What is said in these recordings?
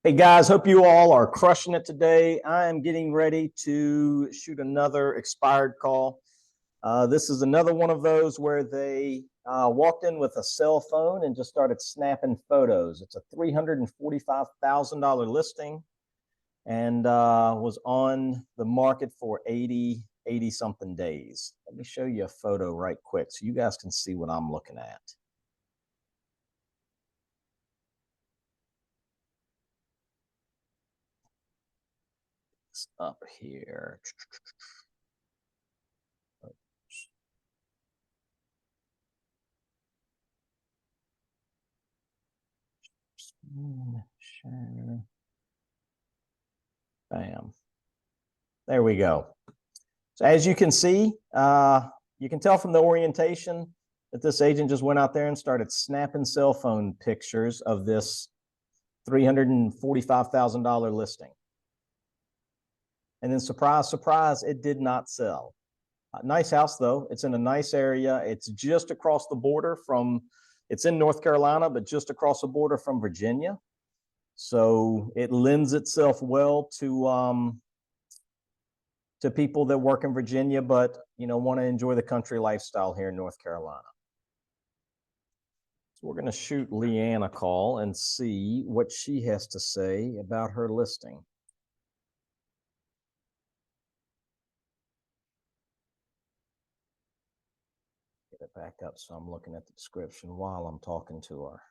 Hey guys, hope you all are crushing it today. I am getting ready to shoot another expired call. This is another one of those where they walked in with a cell phone and just started snapping photos. It's a $345,000 listing and was on the market for 80 something days. Let me show you a photo right quick so you guys can see what I'm looking at. Up here. Share. Bam. There we go. So as you can see, you can tell from the orientation that this agent just went out there and started snapping cell phone pictures of this $345,000 listing. And then surprise, surprise, it did not sell. Nice house though. It's in a nice area. It's just across the border from, it's in North Carolina, but just across the border from Virginia. So it lends itself well to people that work in Virginia, but want to enjoy the country lifestyle here in North Carolina. So we're going to shoot Leanne a call and see what she has to say about her listing. Get it back up so I'm looking at the description while I'm talking to her.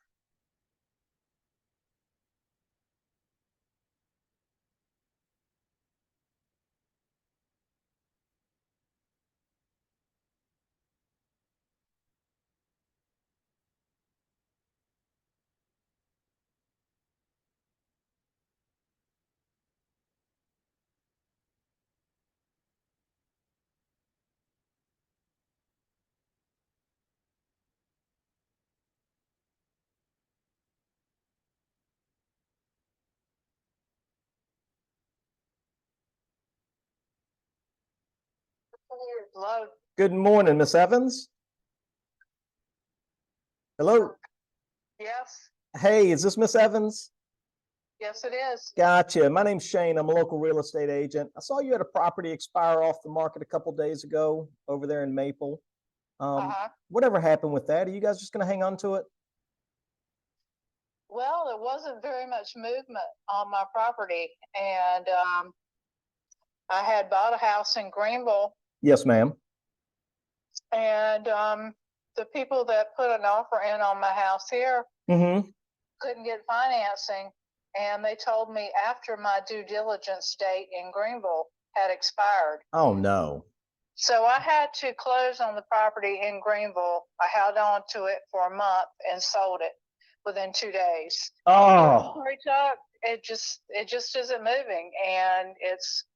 Hello. Good morning, Miss Evans. Hello. Yes. Hey, is this Miss Evans? Yes, it is. Gotcha. My name's Shane. I'm a local real estate agent. I saw you had a property expire off the market a couple days ago over there in Maple. Whatever happened with that? Are you guys just going to hang on to it? Well, there wasn't very much movement on my property, and I had bought a house in Greenville. Yes, ma'am. And the people that put an offer in on my house here couldn't get financing, and they told me after my due diligence date in Greenville had expired. Oh, no. So I had to close on the property in Greenville. I held on to it for a month and sold it within 2 days. Oh, it just isn't moving, and it's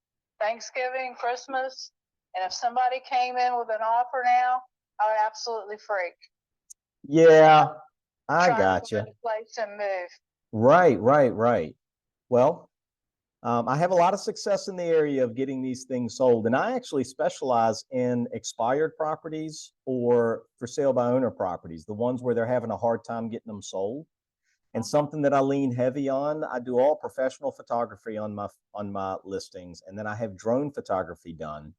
Thanksgiving, Christmas, and if somebody came in with an offer now, I would absolutely freak. yeah, I gotcha. Place and move. Right. Well, I have a lot of success in the area of getting these things sold, and I actually specialize in expired properties or for sale by owner properties, the ones where they're having a hard time getting them sold. And something that I lean heavy on, I do all professional photography on my listings, and then I have drone photography done.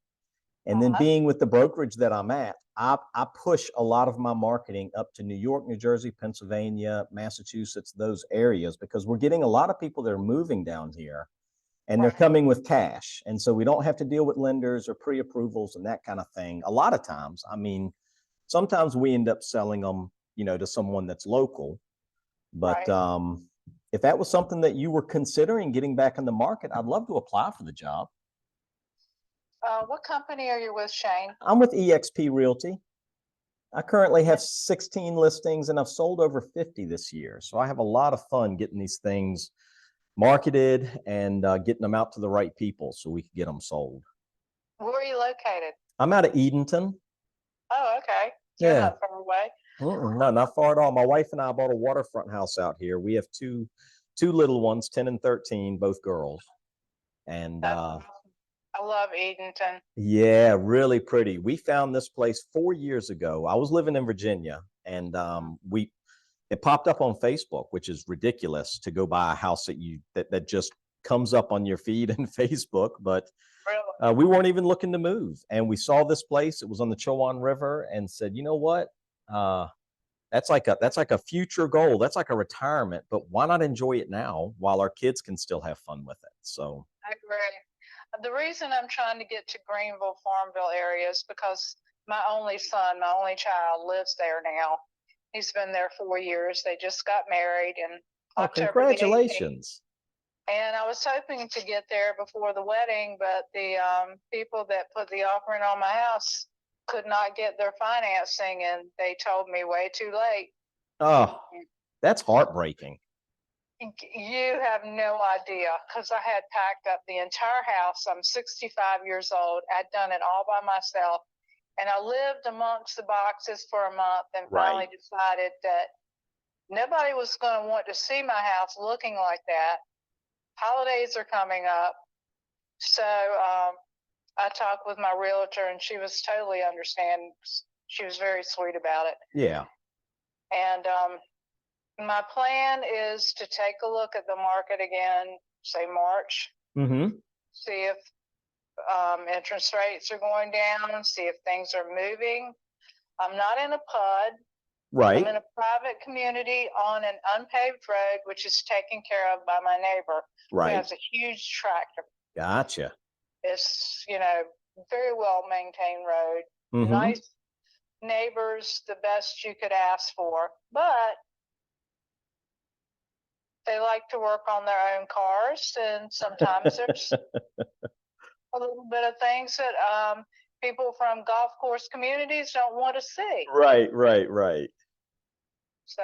And then being with the brokerage that I'm at, I push a lot of my marketing up to New York, New Jersey, Pennsylvania, Massachusetts, those areas, because we're getting a lot of people that are moving down here and they're coming with cash. And so we don't have to deal with lenders or pre-approvals and that kind of thing. A lot of times, I mean, sometimes we end up selling them, to someone that's local. But if that was something that you were considering getting back in the market, I'd love to apply for the job. What company are you with, Shane? I'm with eXp Realty. I currently have 16 listings and I've sold over 50 this year. So I have a lot of fun getting these things marketed and getting them out to the right people so we can get them sold. Where are you located? I'm out of Edenton. Oh, okay. Yeah. You're not far away. No, not far at all. My wife and I bought a waterfront house out here. We have two little ones, 10 and 13, both girls. And I love Edenton. Yeah, really pretty. We found this place 4 years ago. I was living in Virginia, and we It popped up on Facebook, which is ridiculous to go buy a house that just comes up on your feed in Facebook. But we weren't even looking to move, and we saw this place. It was on the Chowan River, and said, you know what? That's like a future goal. That's like a retirement. But why not enjoy it now while our kids can still have fun with it? So I agree. The reason I'm trying to get to Greenville, Farmville area is because my only son, my only child, lives there now. He's been there 4 years. They just got married in October. Congratulations. And I was hoping to get there before the wedding, but the people that put the offering on my house could not get their financing, and they told me way too late. Oh, that's heartbreaking. You have no idea, because I had packed up the entire house. I'm 65 years old. I'd done it all by myself. And I lived amongst the boxes for a month and finally decided that nobody was going to want to see my house looking like that. Holidays are coming up. So I talked with my realtor, and she was totally understanding. She was very sweet about it. Yeah. And my plan is to take a look at the market again, say March, see if interest rates are going down, see if things are moving. I'm not in a PUD. Right. I'm in a private community on an unpaved road, which is taken care of by my neighbor. Right. Who has a huge tractor. Gotcha. It's, very well maintained road. Nice neighbors, the best you could ask for. But they like to work on their own cars, and sometimes there's a little bit of things that people from golf course communities don't want to see. Right. So,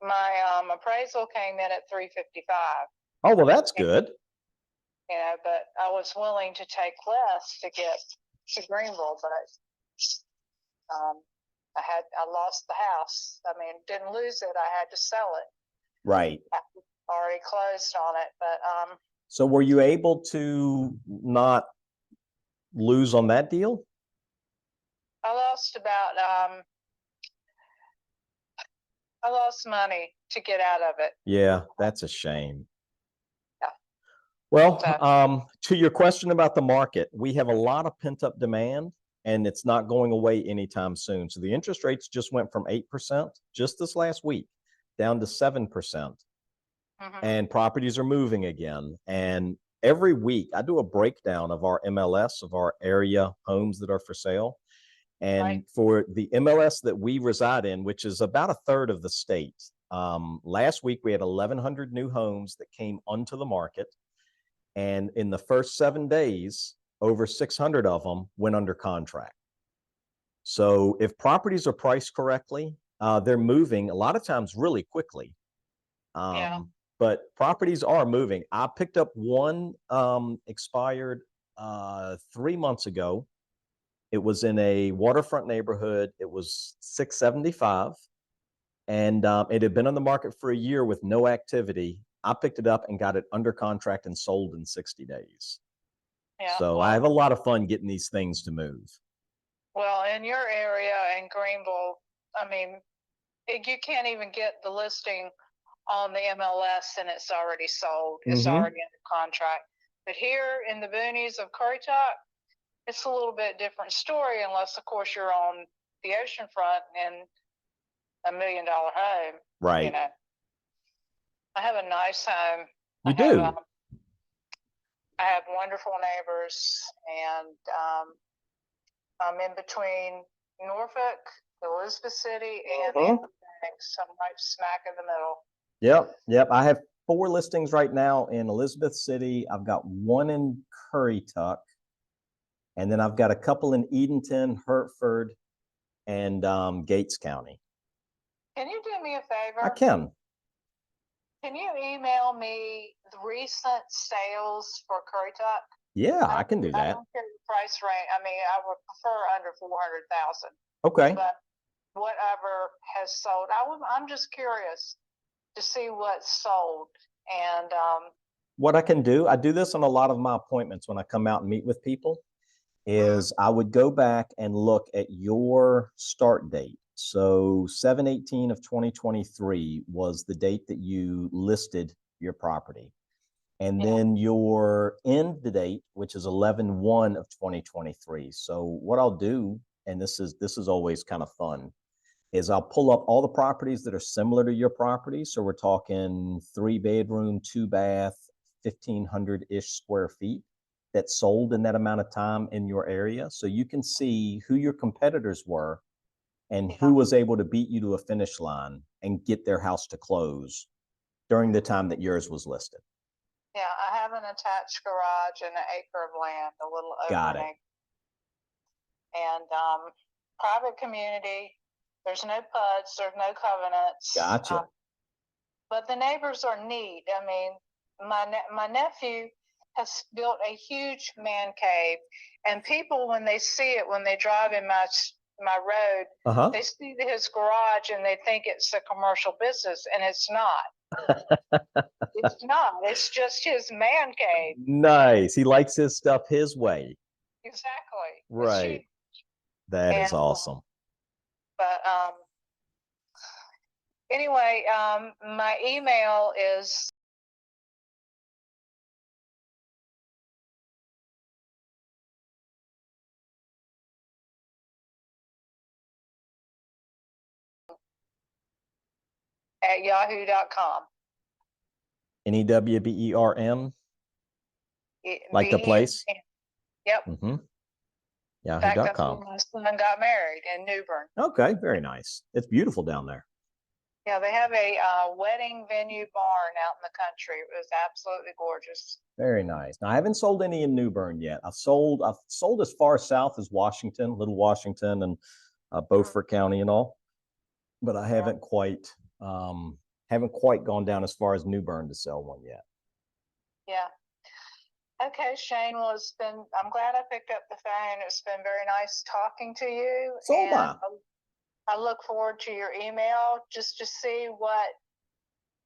my appraisal came in at $355. Oh, well, that's good. But I was willing to take less to get to Greenville, but I lost the house. I mean, didn't lose it. I had to sell it. Right. I already closed on it, but so were you able to not lose on that deal? I lost money to get out of it. Yeah, that's a shame. Yeah. Well, to your question about the market, we have a lot of pent-up demand, and it's not going away anytime soon. So the interest rates just went from 8% just this last week down to 7%. And properties are moving again. And every week I do a breakdown of our MLS, of our area homes that are for sale. And for the MLS that we reside in, which is about a third of the state, last week we had 1,100 new homes that came onto the market. And in the first 7 days, over 600 of them went under contract. So if properties are priced correctly, they're moving a lot of times really quickly. But properties are moving. I picked up one expired 3 months ago. It was in a waterfront neighborhood. It was $675, and it had been on the market for a year with no activity. I picked it up and got it under contract and sold in 60 days. Yeah. So I have a lot of fun getting these things to move. Well, in your area in Greenville, I mean, you can't even get the listing on the MLS and it's already sold. It's already under contract. But here in the boonies of Currituck, it's a little bit different story, unless, of course, you're on the oceanfront in a $1 million home. Right. I have a nice home. You do. I have wonderful neighbors, and I'm in between Norfolk, Elizabeth City, and Phoenix. I'm right smack in the middle. Yep. I have 4 listings right now in Elizabeth City. I've got 1 in Currituck. And then I've got a couple in Edenton, Hertford, and Gates County. Can you do me a favor? I can. Can you email me the recent sales for Currituck? Yeah, I can do that. I don't care the price range. I mean, I would prefer under 400,000. Okay. But whatever has sold, I'm just curious to see what's sold. And what I can do, I do this on a lot of my appointments when I come out and meet with people, is I would go back and look at your start date. So 7/18 of 2023 was the date that you listed your property. And then your end date, which is 11/1 of 2023. So what I'll do, and this is always kind of fun, is I'll pull up all the properties that are similar to your property. So we're talking 3 bedroom, 2 bath, 1,500-ish square feet that sold in that amount of time in your area. So you can see who your competitors were and who was able to beat you to a finish line and get their house to close during the time that yours was listed. Yeah, I have an attached garage and an acre of land, a little over Got an it. acre. And private community, there's no PUDs, there's no covenants. Gotcha. But the neighbors are neat. I mean, my nephew has built a huge man cave, and people, when they see it, when they drive in my road, they see his garage and they think it's a commercial business, and it's not. It's not. It's just his man cave. Nice. He likes his stuff his way. Exactly. Right. That is awesome. But anyway, my email is at yahoo.com. Newberm, like the place? Yep. Mm-hmm. Yahoo.com. In fact, that's where my son got married, in Newburn. Okay, very nice. It's beautiful down there. Yeah, they have a wedding venue barn out in the country. It was absolutely gorgeous. Very nice. Now, I haven't sold any in Newburn yet. I've sold as far south as Washington, Little Washington, and Beaufort County and all, but I haven't quite gone down as far as Newburn to sell one yet. Yeah. Okay, Shane. Well, I'm glad I picked up the phone. It's been very nice talking to you. So am I. I look forward to your email just to see what,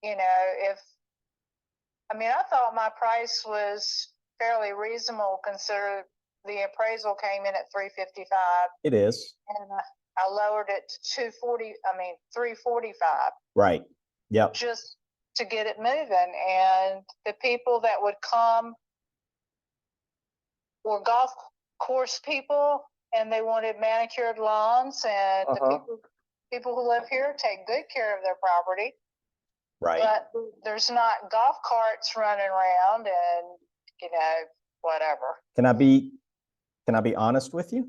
I thought my price was fairly reasonable considering the appraisal came in at $355. It is. And I lowered it to $345. Right. Yep. Just to get it moving. And the people that would come were golf course people, and they wanted manicured lawns, and the people who live here take good care of their property. Right. But there's not golf carts running around and, whatever. Can I be honest with you?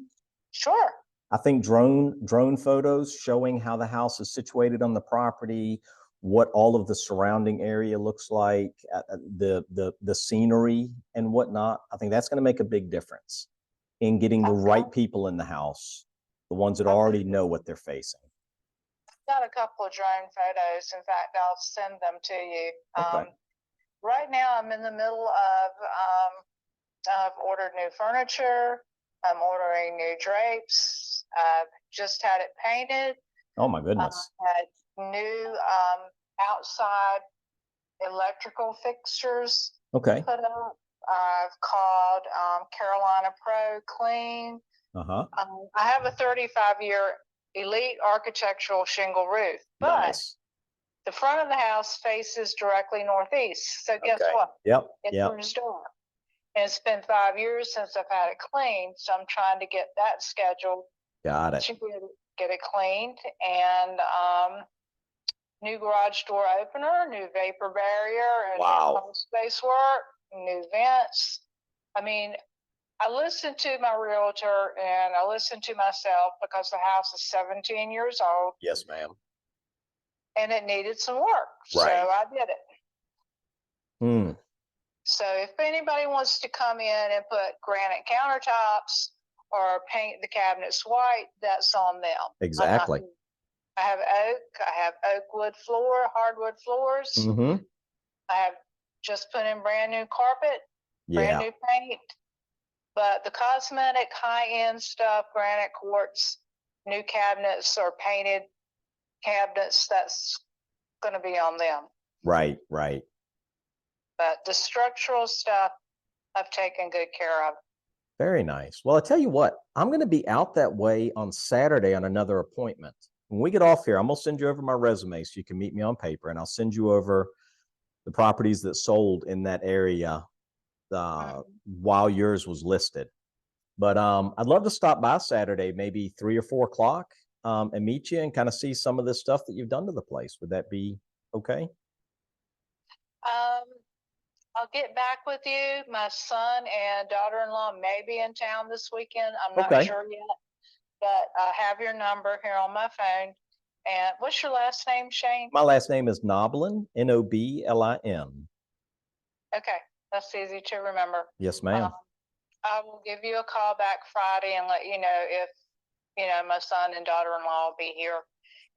Sure. I think drone photos showing how the house is situated on the property, what all of the surrounding area looks like, the scenery and whatnot. I think that's going to make a big difference in getting the right people in the house, the ones that already know what they're facing. I've got a couple of drone photos. In fact, I'll send them to you. Okay. Right now, I'm in the middle of, I've ordered new furniture. I'm ordering new drapes. I've just had it painted. Oh my goodness. Had new outside electrical fixtures put up. I've called Carolina Pro Clean. I have a 35-year elite architectural shingle roof, but the front of the house faces directly northeast. So guess what? It turns dark. And it's been 5 years since I've had it cleaned, so I'm trying to get that scheduled. Got it. To get it cleaned, and new garage door opener, new vapor barrier, and new space work, new vents. I listened to my realtor and I listened to myself because the house is 17 years old. Yes, ma'am. And it needed some work, so I did it. So if anybody wants to come in and put granite countertops or paint the cabinets white, that's on them. Exactly. I have oak wood floor, hardwood floors. I have just put in brand new carpet, brand new paint. But the cosmetic high-end stuff, granite quartz, new cabinets or painted cabinets, that's going to be on them. Right. But the structural stuff, I've taken good care of. Very nice. Well, I tell you what, I'm going to be out that way on Saturday on another appointment. when we get off here, I'm gonna send you over my resume so you can meet me on paper, and I'll send you over the properties that sold in that area while yours was listed. But I'd love to stop by Saturday, maybe 3 or 4 o'clock, and meet you and kind of see some of this stuff that you've done to the place. Would that be okay? I'll get back with you. My son and daughter-in-law may be in town this weekend. I'm not sure yet, but I have your number here on my phone. And what's your last name, Shane? My last name is Noblin, Noblin. Okay, that's easy to remember. Yes, ma'am. I will give you a call back Friday and let you know if, my son and daughter-in-law will be here.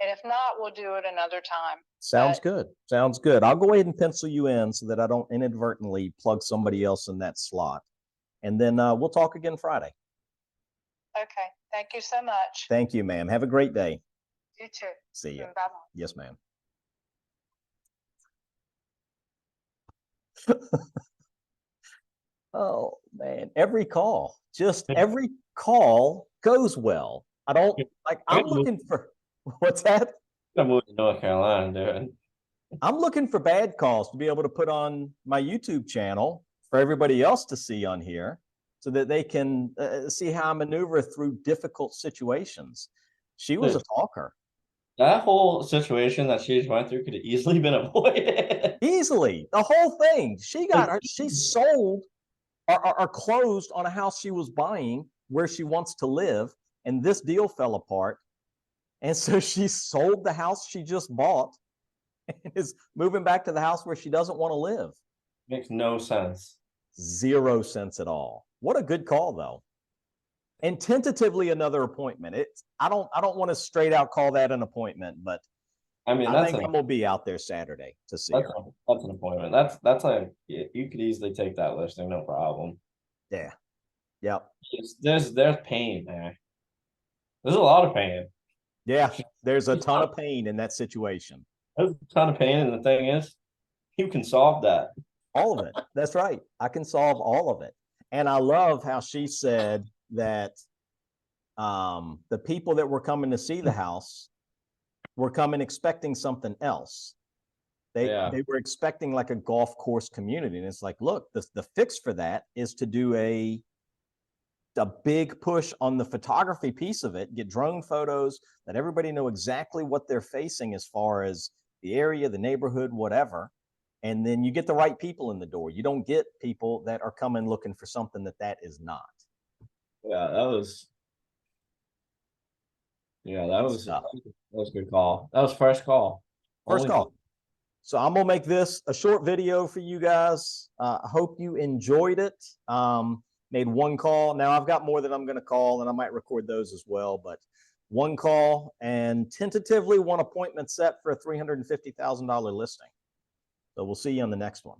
And if not, we'll do it another time. Sounds good. Sounds good. I'll go ahead and pencil you in so that I don't inadvertently plug somebody else in that slot. And then we'll talk again Friday. Okay. Thank you so much. Thank you, ma'am. Have a great day. You too. See you. Bye-bye. Yes, ma'am. Oh, man. Every call goes well. I'm looking for, what's that? I'm moving to North Carolina, dude. I'm looking for bad calls to be able to put on my YouTube channel for everybody else to see on here so that they can see how I maneuver through difficult situations. She was a talker. That whole situation that she went through could have easily been avoided. Easily. The whole thing. She sold or closed on a house she was buying where she wants to live, and this deal fell apart. And so she sold the house she just bought and is moving back to the house where she doesn't want to live. Makes no sense. 0 sense at all. What a good call, though. And tentatively another appointment. I don't want to straight out call that an appointment, but I think I'm gonna be out there Saturday to see her. That's an appointment. That's like, you could easily take that listing, no problem. Yeah. Yep. There's pain there. There's a lot of pain. Yeah, there's a ton of pain in that situation. There's a ton of pain, and the thing is, you can solve that. All of it. That's right. I can solve all of it. And I love how she said that the people that were coming to see the house were coming expecting something else. They were expecting like a golf course community. And it's like, look, the fix for that is to do a big push on the photography piece of it, get drone photos, let everybody know exactly what they're facing as far as the area, the neighborhood, whatever. And then you get the right people in the door. You don't get people that are coming looking for something that is not. Yeah, that was a good call. That was first call. First call. So I'm gonna make this a short video for you guys. I hope you enjoyed it. Made 1 call. Now I've got more that I'm going to call, and I might record those as well, but 1 call and tentatively 1 appointment set for a $350,000 listing. So we'll see you on the next one.